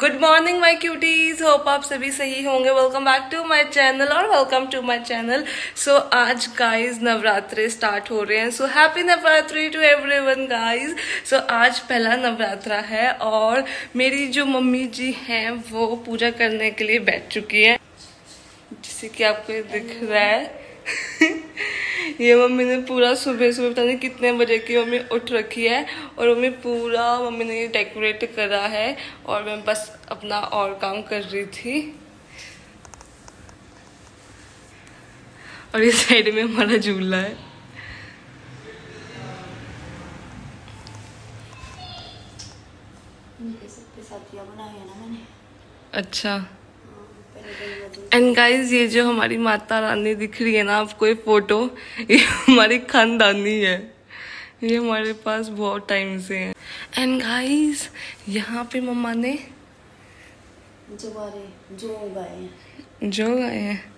Good morning my cuties, hope आप सभी सही होंगे। Welcome back to my channel और welcome to my channel. So आज गाइज नवरात्रे स्टार्ट हो रहे हैं। So happy Navratri to everyone guys. So आज पहला नवरात्रा है और मेरी जो मम्मी जी हैं वो पूजा करने के लिए बैठ चुकी हैं, जिससे कि आपको दिख रहा है। ये मम्मी ने पूरा सुबह सुबह पता नहीं कितने बजे की मम्मी उठ रखी है और मम्मी ने ये डेकोरेट करा है और मैं बस अपना और काम कर रही थी। और इस साइड में हमारा झूला है। अच्छा एंड गाइज, ये जो हमारी माता रानी दिख रही है ना आपको ये फोटो, ये हमारी खानदानी है। ये हमारे पास बहुत टाइम से है। एंड गाइज यहाँ पे मम्मा ने जो उगाए हैं।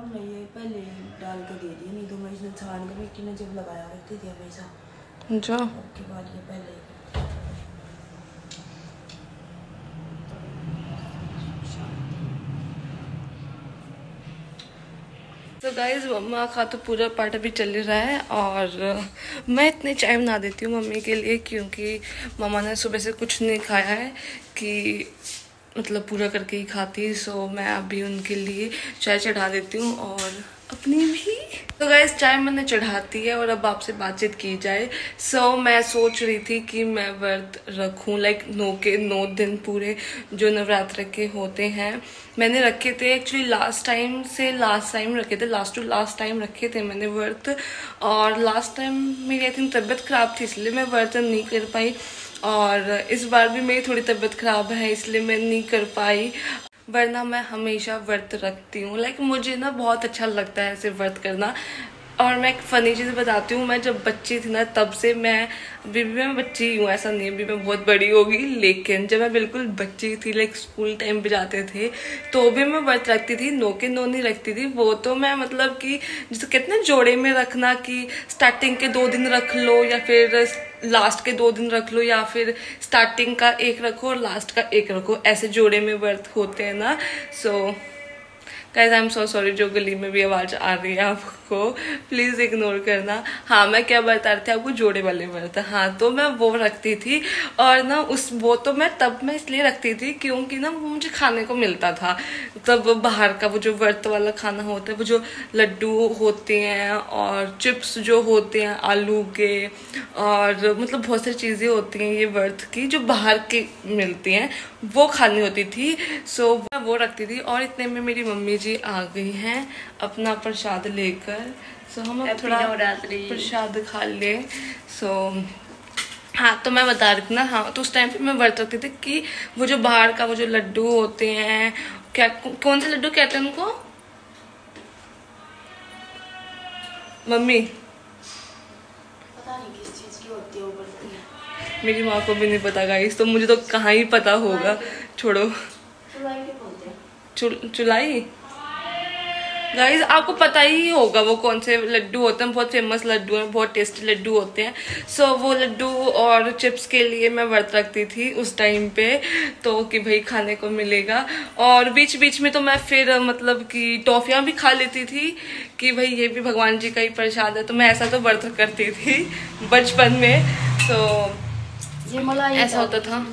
नहीं पहले डाल के दे दिया, नहीं तो मैं इसने छान के मिट्टी ने जब लगाया करती थी हमेशा जो उसके बाद ये पहले। तो गाइज मम्मा का तो पूरा पार्ट अभी चल रहा है और मैं इतनी चाय बना देती हूँ मम्मी के लिए, क्योंकि मम्मा ने सुबह से कुछ नहीं खाया है कि मतलब पूरा करके ही खाती। सो मैं अभी उनके लिए चाय चढ़ा देती हूँ और अपनी भी। तो गाइस चाय मैंने चढ़ाती है और अब आपसे बातचीत की जाए। सो मैं सोच रही थी कि मैं व्रत रखूँ, लाइक 9 दिन पूरे जो नवरात्र के होते हैं मैंने रखे थे। एक्चुअली लास्ट टाइम रखे थे मैंने व्रत। और लास्ट टाइम मेरी आई थिंक तबीयत खराब थी, इसलिए मैं व्रत नहीं कर पाई। और इस बार भी मेरी थोड़ी तबीयत खराब है, इसलिए मैं नहीं कर पाई, वरना मैं हमेशा व्रत रखती हूँ। लाइक मुझे ना बहुत अच्छा लगता है ऐसे व्रत करना। और मैं एक फ़नी चीज़ बताती हूँ, मैं जब बच्ची थी ना तब से अभी भी मैं बच्ची हूँ, ऐसा नहीं अभी मैं बहुत बड़ी होगी, लेकिन जब मैं बिल्कुल बच्ची थी लाइक स्कूल टाइम पे जाते थे तो भी मैं व्रत रखती थी। 9 के 9 नहीं रखती थी, वो तो मैं मतलब कि जैसे कितने जोड़े में रखना कि स्टार्टिंग के 2 दिन रख लो या फिर लास्ट के 2 दिन रख लो या फिर स्टार्टिंग का 1 रखो और लास्ट का 1 रखो, ऐसे जोड़े में व्रत होते हैं ना। So guys I am so sorry, जो गली में भी आवाज आ रही है आपको प्लीज इग्नोर करना। हाँ मैं क्या बता रही थी आपको, जोड़े वाले व्रत। हाँ तो मैं वो रखती थी और ना वो तो मैं इसलिए रखती थी क्योंकि ना वो मुझे खाने को मिलता था। तब बाहर का वो जो व्रत वाला खाना होता है, वो जो लड्डू होते हैं और चिप्स जो होते हैं आलू के, और मतलब बहुत सारी चीज़ें होती हैं ये व्रत की जो बाहर के मिलती हैं, वो खानी होती थी। सो मैं वो रखती थी। और इतने में मेरी मम्मी जी आ गई हैं अपना प्रसाद लेकर। सो हम अब थोड़ा प्रसाद खा ले। सो हाँ तो मैं बता रही थी ना, हाँ तो उस टाइम पे मैं व्रत रखती थी कि वो जो बाहर का वो जो लड्डू होते हैं, क्या कौन से लड्डू कहते हैं उनको मम्मी? पता नहीं किस चीज की होती है वो बढ़ती है, मेरी माँ को भी नहीं पता गाइस, तो मुझे तो कहाँ ही पता होगा। छोड़ो, चुलाई गाइस आपको पता ही होगा वो कौन से लड्डू होते हैं, बहुत फेमस लड्डू हैं, बहुत टेस्टी लड्डू होते हैं। सो वो लड्डू और चिप्स के लिए मैं व्रत रखती थी उस टाइम पे, तो कि भाई खाने को मिलेगा। और बीच बीच में तो मैं फिर मतलब कि टॉफियाँ भी खा लेती थी कि भाई ये भी भगवान जी का ही प्रसाद है। तो मैं ऐसा तो व्रत करती थी बचपन में। तो ये मलाई ऐसा होता था,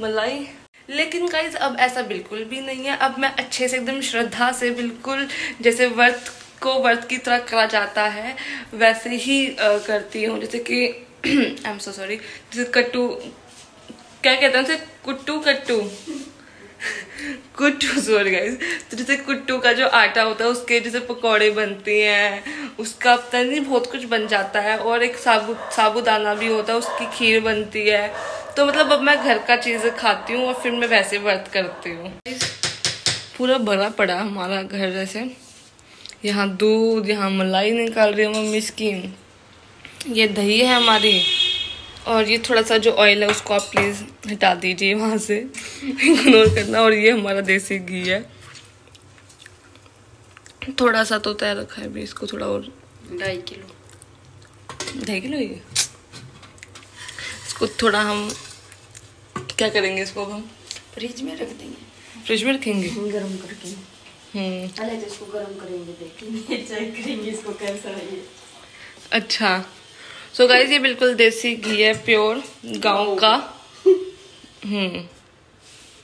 मलाई। लेकिन गाइज अब ऐसा बिल्कुल भी नहीं है। अब मैं अच्छे से एकदम श्रद्धा से बिल्कुल जैसे व्रत को व्रत की तरह करा जाता है वैसे ही करती हूँ। जैसे कि आई एम सो सॉरी, जैसे कट्टू क्या कहते हैं उसे, कुट्टू कुट्टू सॉरी गाइस। तो जैसे कुट्टू का जो आटा होता है उसके जैसे पकौड़े बनते हैं उसका पता नहीं बहुत कुछ बन जाता है, और एक साबूदाना भी होता है, उसकी खीर बनती है। तो मतलब अब मैं घर का चीज़ें खाती हूँ और फिर मैं वैसे व्रत करती हूँ। पूरा भरा पड़ा हमारा घर जैसे, यहाँ दूध, यहाँ मलाई निकाल रही हूँ मम्मी इसकी, ये दही है हमारी, और ये थोड़ा सा जो ऑयल है उसको आप प्लीज़ हटा दीजिए वहाँ से, इग्नोर करना। और ये हमारा देसी घी है, थोड़ा सा तो तैयार रखा है भी, इसको थोड़ा और 2.5 किलो, 2.5 किलो ये। इसको थोड़ा हम क्या करेंगे, इसको हम फ्रिज में रख देंगे, फ्रिज में रखेंगे गरम करके। पहले तो इसको गरम करेंगे, देखेंगे, चेक करेंगे इसको कैसा है ये। अच्छा, सो गाइस ये बिल्कुल देसी घी है, प्योर गांव का।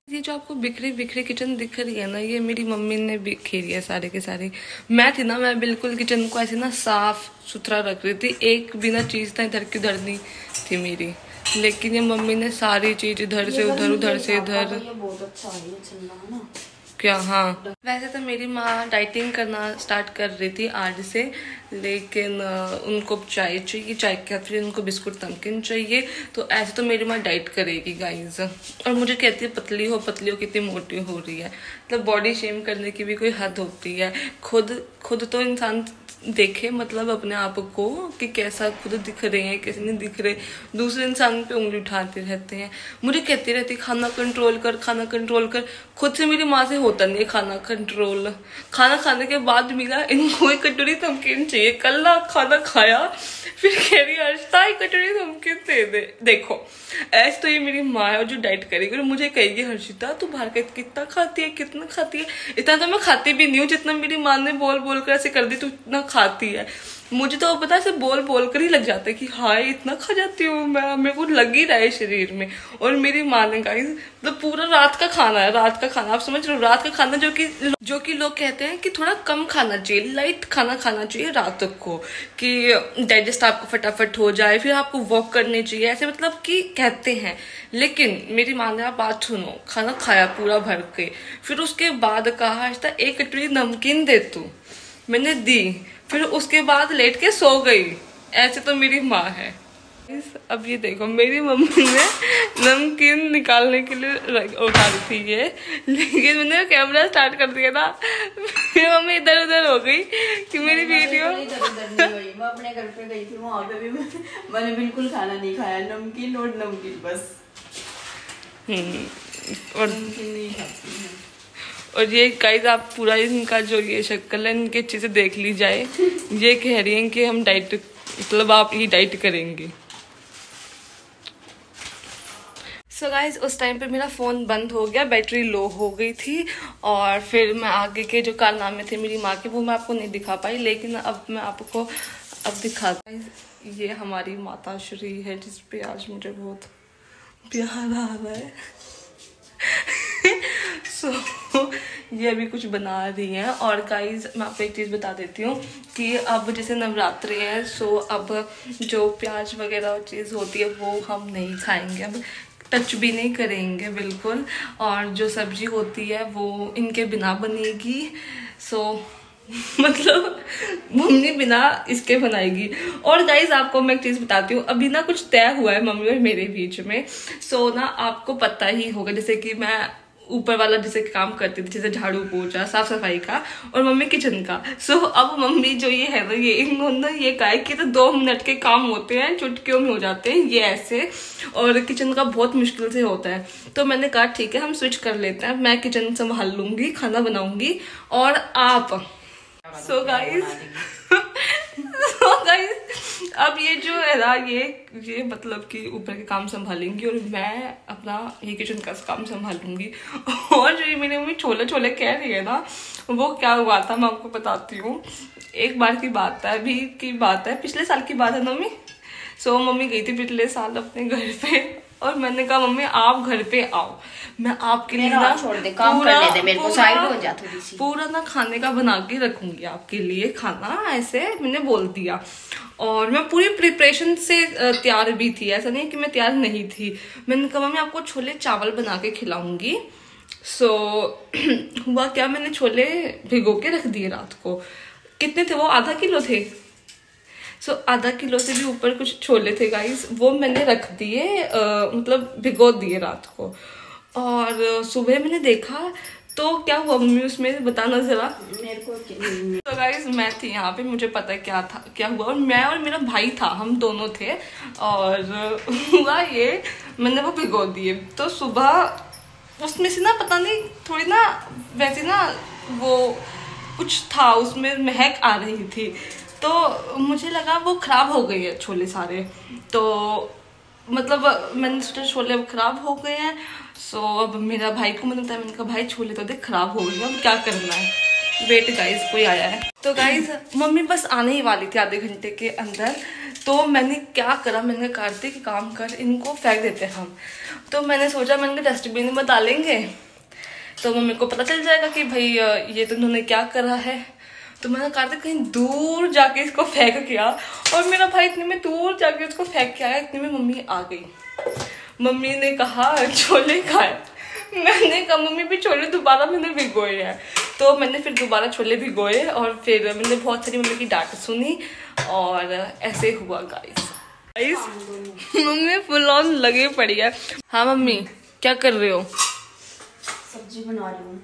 ये जो आपको बिखरी बिखरी किचन दिख रही है ना, ये मेरी मम्मी ने बिखेरी है सारे के सारे। मैं थी ना, मैं बिल्कुल किचन को ऐसे ना साफ सुथरा रख रही थी, एक बिना चीज ना इधर की उधर नहीं थी मेरी, लेकिन ये मम्मी ने सारी चीज इधर से उधर, उधर से इधर। ये बहुत अच्छा है, ये चलना है ना क्या? हाँ, वैसे तो मेरी माँ डाइटिंग करना स्टार्ट कर रही थी आज से, लेकिन उनको चाय चाहिए, चाय के साथ फिर उनको बिस्कुट नमकीन चाहिए। तो ऐसे तो मेरी माँ डाइट करेगी गाइज, और मुझे कहती है पतली हो कितनी मोटी हो रही है। मतलब बॉडी शेम करने की भी कोई हद होती है। खुद तो इंसान देखे मतलब अपने आप को कि कैसा खुद दिख रहे हैं, कैसे नहीं दिख रहे, दूसरे इंसान पे उंगली उठाते रहते हैं। मुझे कहती रहती खाना कंट्रोल कर, खाना कंट्रोल कर। खुद से मेरी माँ से होता नहीं है खाना कंट्रोल। खाना खाने के बाद मिला इनको एक कटोरी नमकीन चाहिए, कल ना खाना खाया फिर कह रही हर्षिता एक कटोरी नमकीन दे दे। देखो ऐसे तो ये मेरी माँ है और जो डाइट करेगी और मुझे कहेगी हर्षिता तू बाहर का कितना खाती है, कितना खाती है। इतना तो मैं खाती भी नहीं हूँ जितना मेरी माँ ने बोल बोल कर ऐसे कर दी तू इतना खाती है। मुझे तो पता है बोल बोल कर ही लग जाता है कि हाँ इतना खा जाती हूँ मैं, मेरे को लग ही रहा है शरीर में। और मेरी माँ ने गाइस मतलब पूरा रात का खाना है, रात का खाना आप समझ रहे हो, रात का खाना जो कि लोग कहते हैं कि थोड़ा कम खाना चाहिए, लाइट खाना खाना चाहिए रात को कि डाइजेस्ट आपको फटाफट हो जाए, फिर आपको वॉक करनी चाहिए, ऐसे मतलब कि कहते हैं। लेकिन मेरी माँ ने आप बात सुनो, खाना खाया पूरा भर के, फिर उसके बाद कहा एक कटोरी नमकीन दे तू, मैंने दी, फिर उसके बाद लेट के सो गई। ऐसे तो मेरी माँ है। अब ये देखो मेरी मम्मी ने नमकीन निकालने के लिए उठा रही थी ये, लेकिन मैंने कैमरा स्टार्ट कर दिया था, मेरी मम्मी इधर उधर हो गई कि मेरी वीडियो। मैं अपने घर पे गई थी, वहाँ पे भी मैंने बिल्कुल खाना नहीं खाया, नमकीन और नमकीन बस। और नमकीन नहीं खाती है। और ये गाइस आप पूरा इनका जो ये शक्ल है इनकी अच्छे से देख ली जाए। ये कह रही हैं कि हम डाइट मतलब आप ये डाइट करेंगे। सो गाइस उस टाइम पे मेरा फ़ोन बंद हो गया, बैटरी लो हो गई थी, और फिर मैं आगे के जो कारनामे थे मेरी माँ के वो मैं आपको नहीं दिखा पाई, लेकिन अब मैं आपको अब दिखाता हूँ। ये हमारी माता श्री है जिस पे आज मुझे बहुत प्यार आ रहा है। सो ये अभी कुछ बना रही हैं। और गाइज मैं आपको एक चीज़ बता देती हूँ कि अब जैसे नवरात्रि है, सो अब जो प्याज वगैरह चीज़ होती है वो हम नहीं खाएंगे, अब टच भी नहीं करेंगे बिल्कुल। और जो सब्जी होती है वो इनके बिना बनेगी। सो मतलब मम्मी बिना इसके बनाएगी। और गाइज आपको मैं एक चीज़ बताती हूँ, अभी ना कुछ तय हुआ है मम्मी और मेरे बीच में। सो ना आपको पता ही होगा, जैसे कि मैं ऊपर वाला जैसे काम करती थी, जैसे झाड़ू पोछा साफ सफाई का, और मम्मी किचन का। सो अब मम्मी जो ये है ना, ये इन्होंने ये कहा कि तो 2 मिनट के काम होते हैं, चुटकियों में हो जाते हैं ये ऐसे, और किचन का बहुत मुश्किल से होता है। तो मैंने कहा ठीक है हम स्विच कर लेते हैं, मैं किचन संभाल लूंगी, खाना बनाऊंगी और आप। सो गाइज अब ये जो है ना ये मतलब कि ऊपर के काम संभालेंगी और मैं अपना ये किचन का काम संभालूंगी। और जो मेरी मम्मी छोले छोले कह रही है ना, वो क्या हुआ था मैं आपको बताती हूँ। एक बार की बात है, अभी की बात है, पिछले साल की बात है मम्मी। सो मम्मी गई थी पिछले साल अपने घर पे, और मैंने कहा मम्मी आप घर पे आओ, मैं आपके लिए ना छोड़ दे, काम करने दे मेरे को, साइड हो जा थोड़ी सी, पूरा ना खाने का बना के रखूंगी आपके लिए खाना, ऐसे मैंने बोल दिया। और मैं पूरी प्रिपरेशन से तैयार भी थी, ऐसा नहीं कि मैं तैयार नहीं थी। मैंने कहा मैं आपको छोले चावल बना के खिलाऊंगी। सो हुआ क्या, मैंने छोले भिगो के रख दिए रात को, कितने थे वो, आधा किलो थे। सो आधा किलो से भी ऊपर कुछ छोले थे गाइस, वो मैंने रख दिए, मतलब भिगो दिए रात को। और सुबह मैंने देखा तो क्या हुआ मम्मी उसमें, बताना जरा मेरे को। तो गाइस मैं थी यहाँ पे, मुझे पता है क्या था, क्या हुआ। और मैं और मेरा भाई था, हम दोनों थे। और हुआ ये, मैंने वो भिगो दिए तो सुबह उसमें से ना पता नहीं थोड़ी ना वैसे ना वो कुछ था उसमें, महक आ रही थी। तो मुझे लगा वो खराब हो गई है छोले सारे। तो मतलब मैंने सोचा छोले अब खराब हो गए हैं। सो अब मेरा भाई को मैंने बताया, मैंने कहा भाई छोले तो देख खराब हो गए, अब क्या करना है। वेट गाइस कोई आया है। तो गाइस मम्मी बस आने ही वाली थी आधे घंटे के अंदर। तो मैंने क्या करा, मैंने कार्तिक काम कर, इनको फेंक देते हम। तो मैंने सोचा मैंने डस्टबिन में डालेंगे तो मम्मी को पता चल जाएगा कि भाई ये तो उन्होंने क्या करा है। तो मैंने कार्तिक कहीं दूर जाके इसको फेंक किया, और मेरा भाई इतने में दूर जाके उसको फेंक के आया। इतने में मम्मी आ गई। मम्मी ने कहा छोले खाए। मैंने कहा मम्मी भी छोले दोबारा मैंने भिगोए हैं। तो मैंने फिर दोबारा छोले भिगोए और फिर मैंने बहुत सारी मम्मी की डांट सुनी और ऐसे हुआ गाइस। मम्मी फुल ऑन लगे पड़ी है। हाँ मम्मी क्या कर रहे हो? सब्जी बना रही हूँ।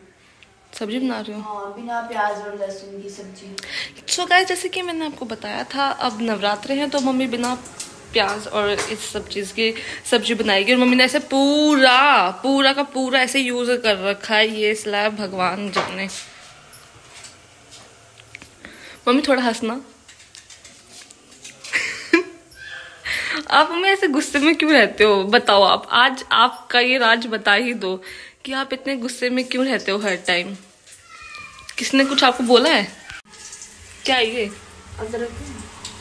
सब्जी बना रही हो? हाँ, बिना प्याज और लहसुन की सब्जी। सो गाइस जैसे कि मैंने आपको बताया था, अब नवरात्रे हैं तो मम्मी बिना प्याज और इस सब चीज़ की सब्जी बनाएगी। और मम्मी ने ऐसे पूरा का पूरा ऐसे यूज कर रखा है ये स्लैब, भगवान जाने। मम्मी थोड़ा हंसना। आप मम्मी ऐसे गुस्से में क्यों रहते हो, बताओ आप। आज आपका ये राज बता ही दो कि आप इतने गुस्से में क्यों रहते हो हर टाइम। किसने कुछ आपको बोला है क्या? ये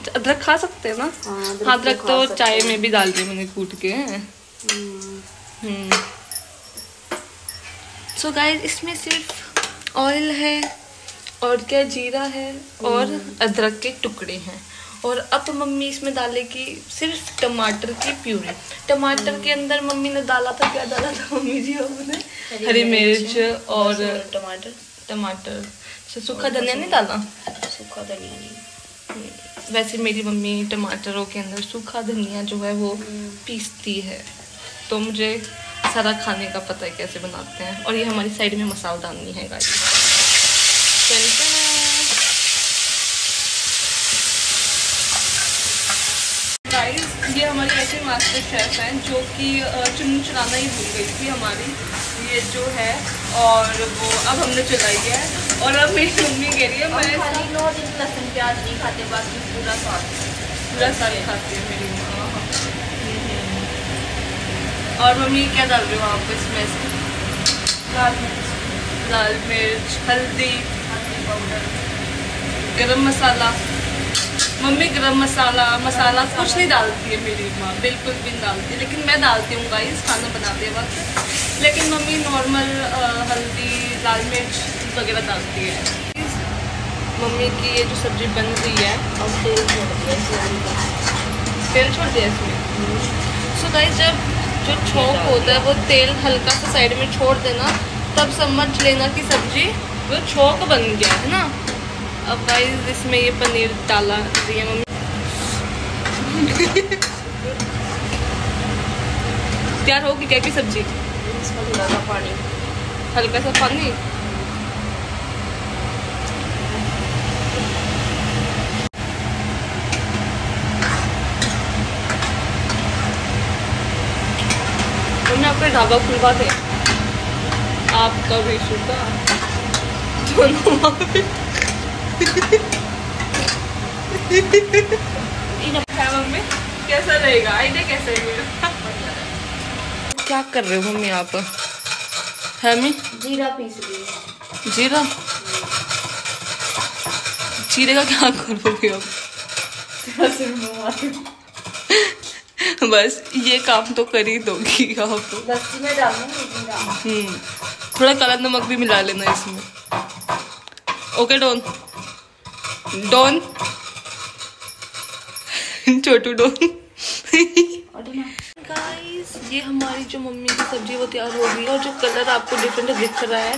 अदरक खा सकते हैं ना? हाँ, अदरक तो चाय में भी डाल दी मैंने कूट के। सो गाइस इसमें सिर्फ ऑयल है और क्या, जीरा है और अदरक के टुकड़े हैं। और अब मम्मी इसमें डालेगी सिर्फ टमाटर की प्यूरी। टमाटर के अंदर मम्मी ने डाला था, क्या डाला था मम्मी जी आपने? हरी मिर्च और टमाटर। सूखा धनिया नहीं डाला? सूखा धनिया नहीं। वैसे मेरी मम्मी टमाटरों के अंदर सूखा धनिया जो है वो पीसती है, तो मुझे सारा खाने का पता है कैसे बनाते हैं। और ये हमारी साइड में मसालेदानी है गाइस। ये हमारी ऐसे मास्टर शेफ हैं जो कि चुन चुराना ही भूल गई थी हमारी ये जो है, और वो अब हमने चलाई है। और अब मेरी मम्मी कह रही है मैं खाली 9 दिन लहसुन प्याज नहीं खाते, बाकी पूरा साग खाती है मेरी माँ। और मम्मी क्या डाल रहे हो आप इसमें से? लाल मिर्च, हल्दी पाउडर, गरम मसाला। मम्मी गरम मसाला कुछ नहीं डालती है मेरी माँ, बिल्कुल भी नहीं डालती। लेकिन मैं डालती हूँ गाइस खाना बनाते वक्त। लेकिन मम्मी नॉर्मल हल्दी, लाल मिर्च वगैरह डालती है। मम्मी की ये जो सब्जी बन रही है, और तेल छोड़ दिया, तेल छोड़ दिया इसमें। सो गाइस जब जो छोंक होता है वो तेल हल्का सा साइड में छोड़ देना, तब समझ लेना कि सब्जी वो छोंक बन गया है ना। अब गाइस इसमें ये पनीर डाला दी है मम्मी। तैयार होगी क्या की सब्जी? इसमें थोड़ा सा पानी, हल्का सा पानी। हमने आपका ढाबा खुलवा थे, आपका भी शुक्र दोनों मम्मी कैसा रहेगा? आइडिया कैसा है मेरा? क्या कर रहे हो मम्मी आप? है मैं जीरा पीस रही है। जीरा? जीरे का क्या करोगे अब? बस ये काम तो कर ही दोगी आप। लस्सी में डालूंगी जीरा। थोड़ा काला नमक भी मिला लेना इसमें। ओके डॉन, डॉन छोटू डॉन। गाइस ये हमारी जो मम्मी की सब्जी वो तैयार हो गई है। और जो कलर आपको डिफरेंट दिख रहा है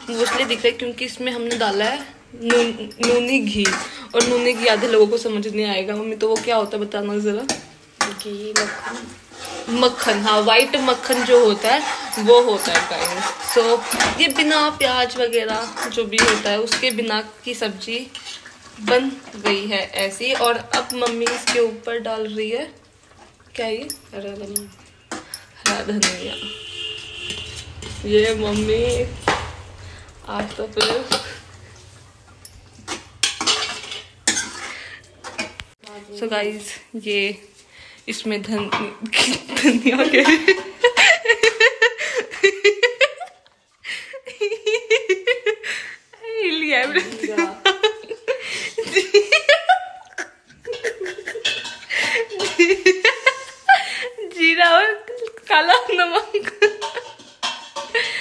वो इसलिए दिख रहा है क्योंकि इसमें हमने डाला है नूनी घी। और नूनी घी आधे लोगों को समझ नहीं आएगा मम्मी, तो वो क्या होता है बताना जरा। घी मक्खन, हाँ वाइट मक्खन जो होता है वो होता है गाइस। सो ये बिना प्याज वगैरह जो भी होता है उसके बिना की सब्जी बन गई है ऐसी। और अब मम्मी इसके ऊपर डाल रही है क्या, ये हरा धनिया। ये मम्मी आज तो फिर सो गाइस ये इसमें धनिया के लिया जीरा और काला नमक,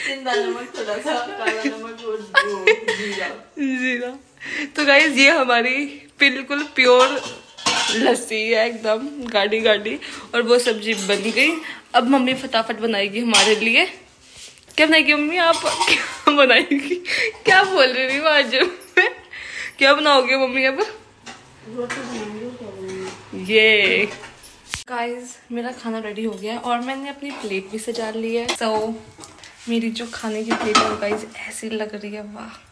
जिंदा नमक, थोड़ा सा काला नमक और जीरा। तो गाइस ये हमारी बिल्कुल प्योर लस्सी है, एकदम गाढ़ी गाढ़ी। और वो सब्जी बन गई। अब मम्मी फटाफट बनाएगी हमारे लिए। क्या बनाएगी मम्मी आप? क्या बनाएगी? क्या बोल रही थी आज? क्या बनाओगे मम्मी अब? ये गाइस मेरा खाना रेडी हो गया है और मैंने अपनी प्लेट भी सजा ली है। सो मेरी जो खाने की प्लेट है गाइस ऐसी लग रही है, वाह।